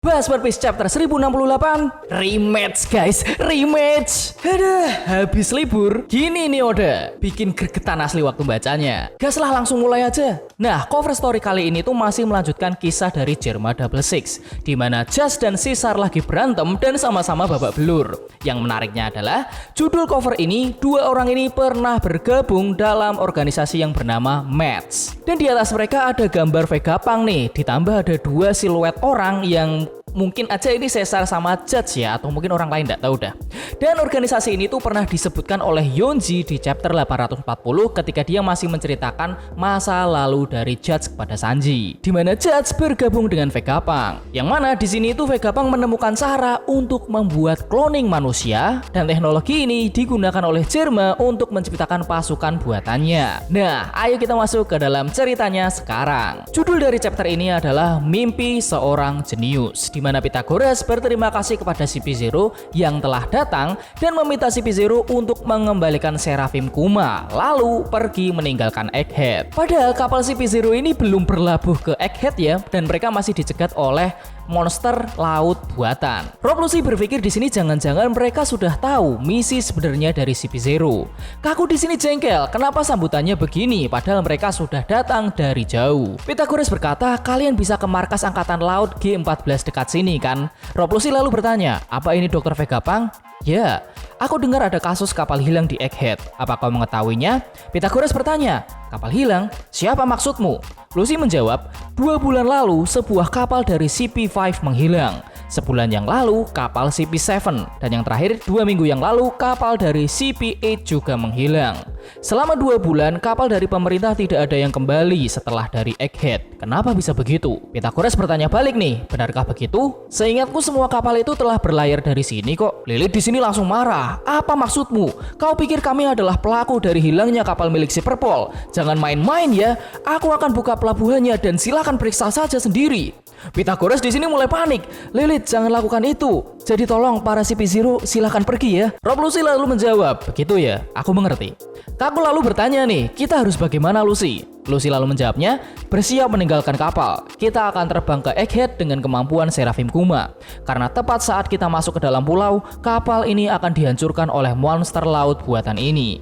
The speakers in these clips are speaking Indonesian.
Bahas One Piece chapter 1068 Rematch guys, rematch. Aduh, habis libur gini nih Oda, bikin gregetan asli waktu bacanya. Gas lah, langsung mulai aja. Nah, cover story kali ini tuh masih melanjutkan kisah dari Germa Double Six, dimana Just dan Caesar lagi berantem dan sama-sama babak belur. Yang menariknya adalah judul cover ini, dua orang ini pernah bergabung dalam organisasi yang bernama Match. Dan di atas mereka ada gambar Vegapunk nih, ditambah ada dua siluet orang yang mungkin aja ini Caesar sama Judge ya, atau mungkin orang lain, nggak tahu dah. Dan organisasi ini tuh pernah disebutkan oleh Yonji di chapter 840 ketika dia masih menceritakan masa lalu dari Judge kepada Sanji, di mana Judge bergabung dengan Vegapunk. Yang mana di sini tuh Vegapunk menemukan cara untuk membuat cloning manusia, dan teknologi ini digunakan oleh Germa untuk menciptakan pasukan buatannya. Nah, ayo kita masuk ke dalam ceritanya sekarang. Judul dari chapter ini adalah Mimpi Seorang Jenius, di mana Pythagoras berterima kasih kepada CP0 yang telah datang dan meminta CP0 untuk mengembalikan Seraphim Kuma, lalu pergi meninggalkan Egghead. Padahal kapal CP0 ini belum berlabuh ke Egghead ya, dan mereka masih dicegat oleh monster laut buatan. Rob Lucy berpikir di sini jangan-jangan mereka sudah tahu misi sebenarnya dari CP0. Kaku di sini jengkel, kenapa sambutannya begini padahal mereka sudah datang dari jauh. Pythagoras berkata, kalian bisa ke markas angkatan laut G14 dekat sini kan? Rob Lucy lalu bertanya, apa ini Dr. Vegapunk? Ya, aku dengar ada kasus kapal hilang di Egghead. Apa kau mengetahuinya? Pythagoras bertanya, kapal hilang? Siapa maksudmu? Lucy menjawab, 2 bulan lalu sebuah kapal dari CP5 menghilang. Sebulan yang lalu kapal CP7, dan yang terakhir 2 minggu yang lalu kapal dari CP8 juga menghilang. Selama 2 bulan kapal dari pemerintah tidak ada yang kembali setelah dari Egghead. Kenapa bisa begitu? Pythagoras bertanya balik nih, benarkah begitu? Seingatku semua kapal itu telah berlayar dari sini kok. Lilith di sini langsung marah. Apa maksudmu? Kau pikir kami adalah pelaku dari hilangnya kapal milik si Perpol? Jangan main-main ya. Aku akan buka pelabuhannya dan silakan periksa saja sendiri. Pythagoras di sini mulai panik. Lilith, jangan lakukan itu. Jadi tolong para CP0 silahkan pergi ya. Rob Lucy lalu menjawab, begitu ya, aku mengerti. Kaku lalu bertanya nih, kita harus bagaimana Lucy? Lucy lalu menjawabnya, bersiap meninggalkan kapal. Kita akan terbang ke Egghead dengan kemampuan Seraphim Kuma. Karena tepat saat kita masuk ke dalam pulau, kapal ini akan dihancurkan oleh monster laut buatan ini.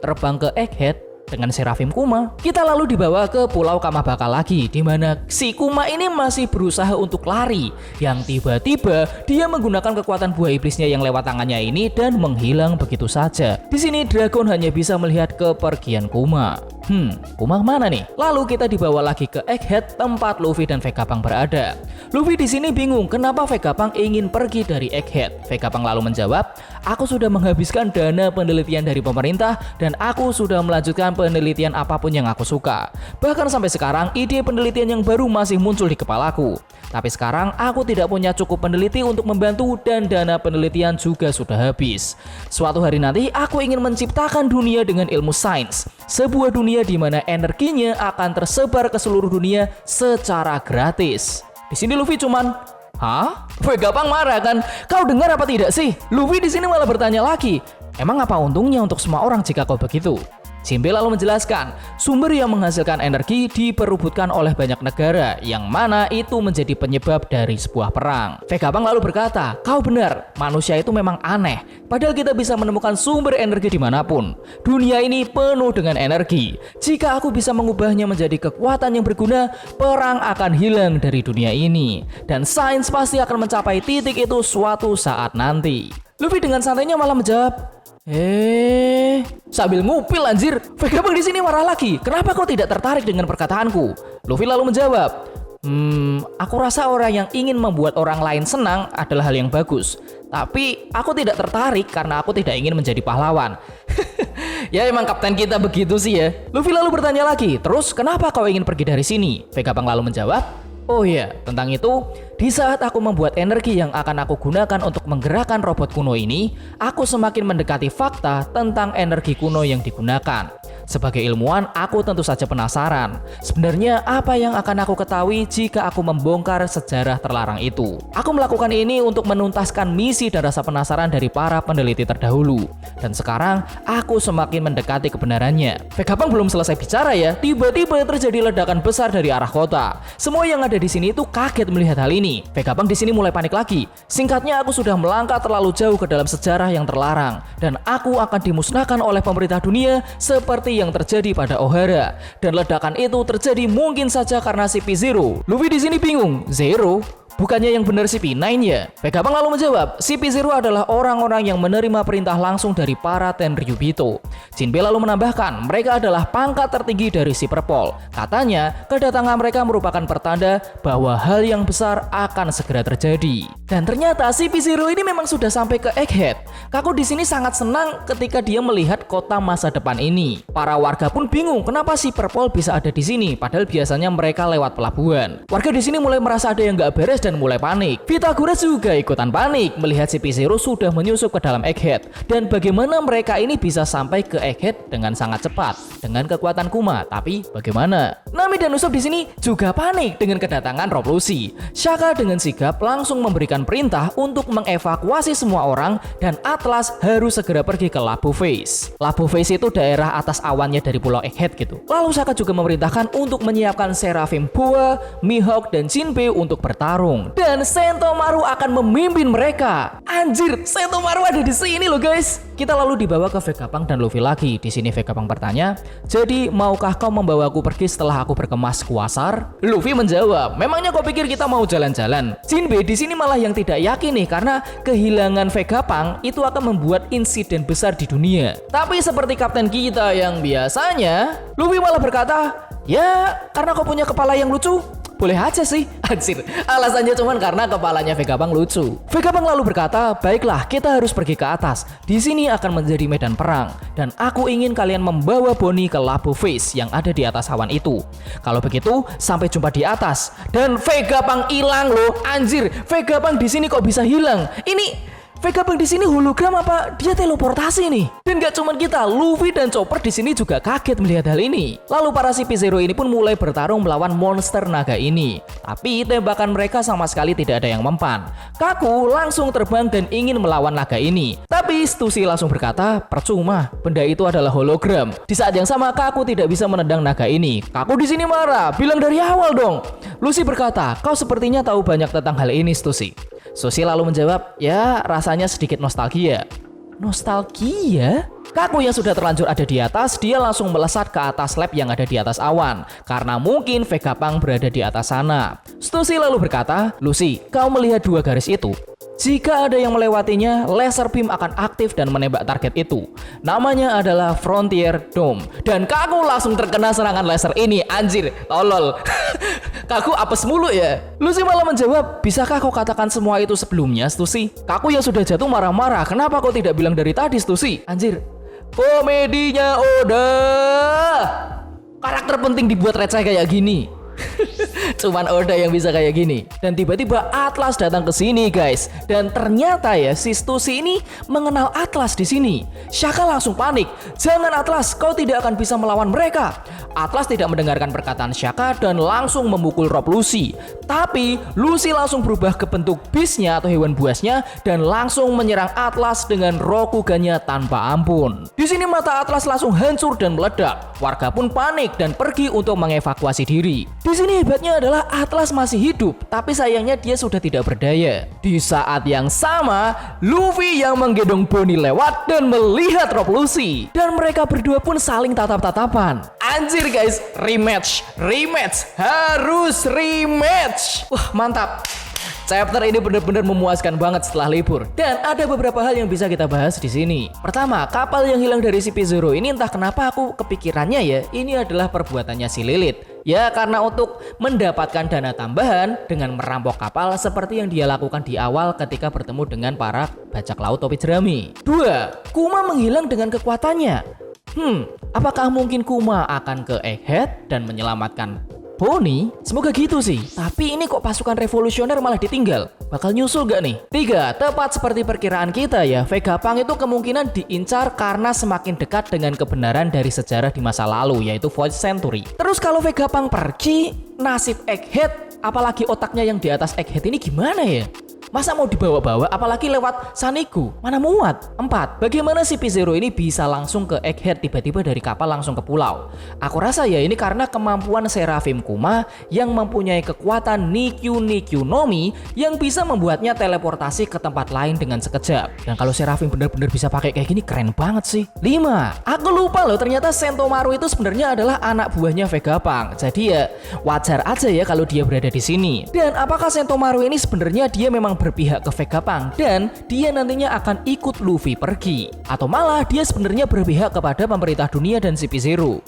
Terbang ke Egghead dengan Seraphim Kuma. Kita lalu dibawa ke Pulau Kamabaka lagi, di mana si Kuma ini masih berusaha untuk lari. Yang tiba-tiba dia menggunakan kekuatan buah iblisnya yang lewat tangannya ini dan menghilang begitu saja. Di sini Dragon hanya bisa melihat kepergian Kuma. Kuma kemana nih? Lalu kita dibawa lagi ke Egghead tempat Luffy dan Vegapunk berada. Luffy di sini bingung kenapa Vegapunk ingin pergi dari Egghead. Vegapunk lalu menjawab, aku sudah menghabiskan dana penelitian dari pemerintah dan aku sudah melanjutkan penelitian apapun yang aku suka. Bahkan sampai sekarang ide penelitian yang baru masih muncul di kepalaku. Tapi sekarang aku tidak punya cukup peneliti untuk membantu dan dana penelitian juga sudah habis. Suatu hari nanti aku ingin menciptakan dunia dengan ilmu sains. Sebuah dunia di mana energinya akan tersebar ke seluruh dunia secara gratis. Di sini Luffy cuman, hah? Vegapunk marah kan? Kau dengar apa tidak sih? Luffy di sini malah bertanya lagi, emang apa untungnya untuk semua orang jika kau begitu? Jinbe lalu menjelaskan, sumber yang menghasilkan energi diperebutkan oleh banyak negara, yang mana itu menjadi penyebab dari sebuah perang. Vegapunk lalu berkata, kau benar, manusia itu memang aneh, padahal kita bisa menemukan sumber energi dimanapun. Dunia ini penuh dengan energi. Jika aku bisa mengubahnya menjadi kekuatan yang berguna, perang akan hilang dari dunia ini. Dan sains pasti akan mencapai titik itu suatu saat nanti. Luffy dengan santainya malah menjawab, sambil ngupil anjir. Vegapunk di sini marah lagi. Kenapa kau tidak tertarik dengan perkataanku? Luffy lalu menjawab, aku rasa orang yang ingin membuat orang lain senang adalah hal yang bagus. Tapi aku tidak tertarik karena aku tidak ingin menjadi pahlawan. Ya emang kapten kita begitu sih ya. Luffy lalu bertanya lagi, terus kenapa kau ingin pergi dari sini? Vegapunk lalu menjawab, oh iya, tentang itu, di saat aku membuat energi yang akan aku gunakan untuk menggerakkan robot kuno ini, aku semakin mendekati fakta tentang energi kuno yang digunakan. Sebagai ilmuwan, aku tentu saja penasaran. Sebenarnya apa yang akan aku ketahui jika aku membongkar sejarah terlarang itu? Aku melakukan ini untuk menuntaskan misi dan rasa penasaran dari para peneliti terdahulu. Dan sekarang, aku semakin mendekati kebenarannya. Vegapunk belum selesai bicara ya, tiba-tiba terjadi ledakan besar dari arah kota. Semua yang ada di sini itu kaget melihat hal ini. Vegapunk di sini mulai panik lagi. Singkatnya, aku sudah melangkah terlalu jauh ke dalam sejarah yang terlarang, dan aku akan dimusnahkan oleh pemerintah dunia seperti yang terjadi pada Ohara. Dan ledakan itu terjadi mungkin saja karena CP0. Luffy di sini bingung, Zero? Bukannya yang benar CP9 ya? Vegapunk lalu menjawab, CP0 adalah orang-orang yang menerima perintah langsung dari para Tenryubito. Jinbe lalu menambahkan, mereka adalah pangkat tertinggi dari Cyberpol. Katanya, kedatangan mereka merupakan pertanda bahwa hal yang besar akan segera terjadi. Dan ternyata CP0 ini memang sudah sampai ke Egghead. Kaku di sini sangat senang ketika dia melihat kota masa depan ini. Para warga pun bingung kenapa Cyberpol bisa ada di sini, padahal biasanya mereka lewat pelabuhan. Warga di sini mulai merasa ada yang nggak beres dan mulai panik. Pythagoras juga ikutan panik melihat CP0 sudah menyusup ke dalam Egghead, dan bagaimana mereka ini bisa sampai ke Egghead dengan sangat cepat dengan kekuatan Kuma. Tapi bagaimana? Nami dan Usopp di sini juga panik dengan kedatangan Rob Lucy. Shaka dengan sigap langsung memberikan perintah untuk mengevakuasi semua orang, dan Atlas harus segera pergi ke Labo Face. Labo Face itu daerah atas awannya dari pulau Egghead gitu. Lalu Shaka juga memerintahkan untuk menyiapkan Seraphim Boa, Mihawk, dan Jinbe untuk bertarung. Dan Sentomaru akan memimpin mereka. Anjir, Sentomaru ada di sini loh guys. Kita lalu dibawa ke Vegapunk dan Luffy lagi. Di sini Vegapunk bertanya, "Jadi maukah kau membawaku pergi setelah aku berkemas kuasar?" Luffy menjawab, "Memangnya kau pikir kita mau jalan-jalan?" Jinbe di sini malah yang tidak yakin nih, karena kehilangan Vegapunk itu akan membuat insiden besar di dunia. Tapi seperti kapten kita yang biasanya, Luffy malah berkata, "Ya, karena kau punya kepala yang lucu." Boleh aja sih, anjir. Alasannya cuman karena kepalanya Vegapunk lucu. Vegapunk lalu berkata, "Baiklah, kita harus pergi ke atas. Di sini akan menjadi medan perang. Dan aku ingin kalian membawa Bonnie ke Labo Face yang ada di atas awan itu. Kalau begitu, sampai jumpa di atas." Dan Vegapunk hilang loh, anjir. Vegapunk di sini kok bisa hilang? Ini Vegapunk di sini hologram apa dia teleportasi nih? Dan gak cuma kita, Luffy dan Chopper di sini juga kaget melihat hal ini. Lalu para CP0 ini pun mulai bertarung melawan monster naga ini. Tapi tembakan mereka sama sekali tidak ada yang mempan. Kaku langsung terbang dan ingin melawan naga ini. Tapi Stussy langsung berkata, "Percuma, benda itu adalah hologram." Di saat yang sama Kaku tidak bisa menendang naga ini. Kaku di sini marah, bilang dari awal dong. Lucy berkata, "Kau sepertinya tahu banyak tentang hal ini, Stussy." Stussy lalu menjawab, "Ya, rasanya sedikit nostalgia." Nostalgia? Kaku yang sudah terlanjur ada di atas, dia langsung melesat ke atas lab yang ada di atas awan, karena mungkin Vegapunk berada di atas sana. Stussy lalu berkata, "Lucy, kau melihat dua garis itu? Jika ada yang melewatinya, laser beam akan aktif dan menembak target itu. Namanya adalah Frontier Dome." Dan Kaku langsung terkena serangan laser ini, anjir, tolol. Kaku apes mulu ya. Lucy malah menjawab, "Bisakah kau katakan semua itu sebelumnya, Stussy?" Kaku yang sudah jatuh marah-marah, "Kenapa kau tidak bilang dari tadi, Stussy?" Anjir, komedinya udah. Karakter penting dibuat receh kayak gini. Cuman Oda yang bisa kayak gini. Dan tiba-tiba Atlas datang ke sini guys. Dan ternyata ya si Stussy ini mengenal Atlas di sini. Shaka langsung panik. "Jangan Atlas, kau tidak akan bisa melawan mereka." Atlas tidak mendengarkan perkataan Shaka dan langsung memukul Rob Lucy. Tapi Lucy langsung berubah ke bentuk beast-nya atau hewan buasnya dan langsung menyerang Atlas dengan Rokugannya tanpa ampun. Di sini mata Atlas langsung hancur dan meledak. Warga pun panik dan pergi untuk mengevakuasi diri. Di sini hebatnya adalah Atlas masih hidup, tapi sayangnya dia sudah tidak berdaya. Di saat yang sama, Luffy yang menggendong Bonnie lewat dan melihat Rob Lucy. Dan mereka berdua pun saling tatap-tatapan. Anjir guys, rematch, harus rematch. Wah mantap. Chapter ini benar-benar memuaskan banget setelah libur. Dan ada beberapa hal yang bisa kita bahas di sini. Pertama, kapal yang hilang dari CP0 ini entah kenapa aku kepikirannya ya, ini adalah perbuatannya si Lilith. Ya karena untuk mendapatkan dana tambahan dengan merampok kapal seperti yang dia lakukan di awal ketika bertemu dengan para bajak laut topi jerami. 2. Kuma menghilang dengan kekuatannya. Apakah mungkin Kuma akan ke Egghead dan menyelamatkan Boni? Semoga gitu sih. Tapi ini kok pasukan revolusioner malah ditinggal? Bakal nyusul gak nih? 3. Tepat seperti perkiraan kita ya, Vegapunk itu kemungkinan diincar karena semakin dekat dengan kebenaran dari sejarah di masa lalu, yaitu Void Century. Terus kalau Vegapunk pergi, nasib Egghead, apalagi otaknya yang di atas Egghead ini gimana ya? Masa mau dibawa-bawa apalagi lewat Saniku? Mana muat? 4. Bagaimana si P0 ini bisa langsung ke Egghead tiba-tiba dari kapal langsung ke pulau? Aku rasa ya ini karena kemampuan Seraphim Kuma yang mempunyai kekuatan Nikyu Nomi yang bisa membuatnya teleportasi ke tempat lain dengan sekejap. Dan kalau Seraphim benar-benar bisa pakai kayak gini keren banget sih. 5. Aku lupa loh ternyata Sentomaru itu sebenarnya adalah anak buahnya Vegapunk. Jadi ya wajar aja ya kalau dia berada di sini. Dan apakah Sentomaru ini sebenarnya dia memang berpihak ke Vegapunk dan dia nantinya akan ikut Luffy pergi, atau malah dia sebenarnya berpihak kepada pemerintah dunia dan si P0?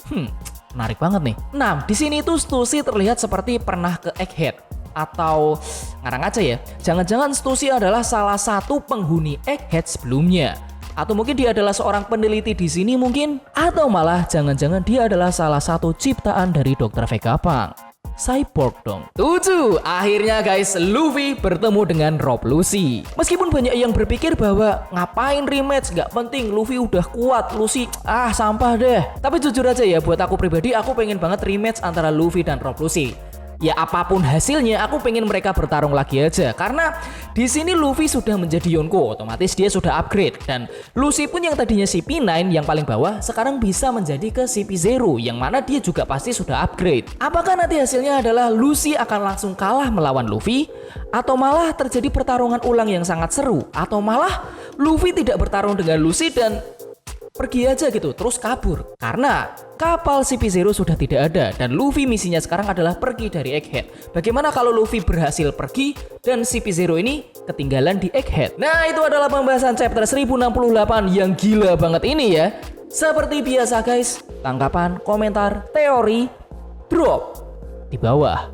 Menarik banget nih. 6. Di sini tuh Stussy terlihat seperti pernah ke Egghead. Atau ngarang aja ya, jangan-jangan Stussy adalah salah satu penghuni Egghead sebelumnya. Atau mungkin dia adalah seorang peneliti di sini mungkin, atau malah jangan-jangan dia adalah salah satu ciptaan dari Dr. Vegapunk. Cyborg dong. 7. Akhirnya guys, Luffy bertemu dengan Rob Lucy. Meskipun banyak yang berpikir bahwa ngapain rematch, gak penting, Luffy udah kuat, Lucy sampah deh. Tapi jujur aja ya, buat aku pribadi aku pengen banget rematch antara Luffy dan Rob Lucy. Ya apapun hasilnya, aku pengen mereka bertarung lagi aja. Karena di sini Luffy sudah menjadi Yonko, otomatis dia sudah upgrade. Dan Lucy pun yang tadinya CP9 yang paling bawah, sekarang bisa menjadi ke CP0, yang mana dia juga pasti sudah upgrade. Apakah nanti hasilnya adalah Lucy akan langsung kalah melawan Luffy? Atau malah terjadi pertarungan ulang yang sangat seru? Atau malah Luffy tidak bertarung dengan Lucy dan pergi aja gitu, terus kabur? Karena kapal CP0 sudah tidak ada dan Luffy misinya sekarang adalah pergi dari Egghead. Bagaimana kalau Luffy berhasil pergi dan CP0 ini ketinggalan di Egghead? Nah, itu adalah pembahasan chapter 1068 yang gila banget ini ya. Seperti biasa guys, tanggapan, komentar, teori, drop di bawah.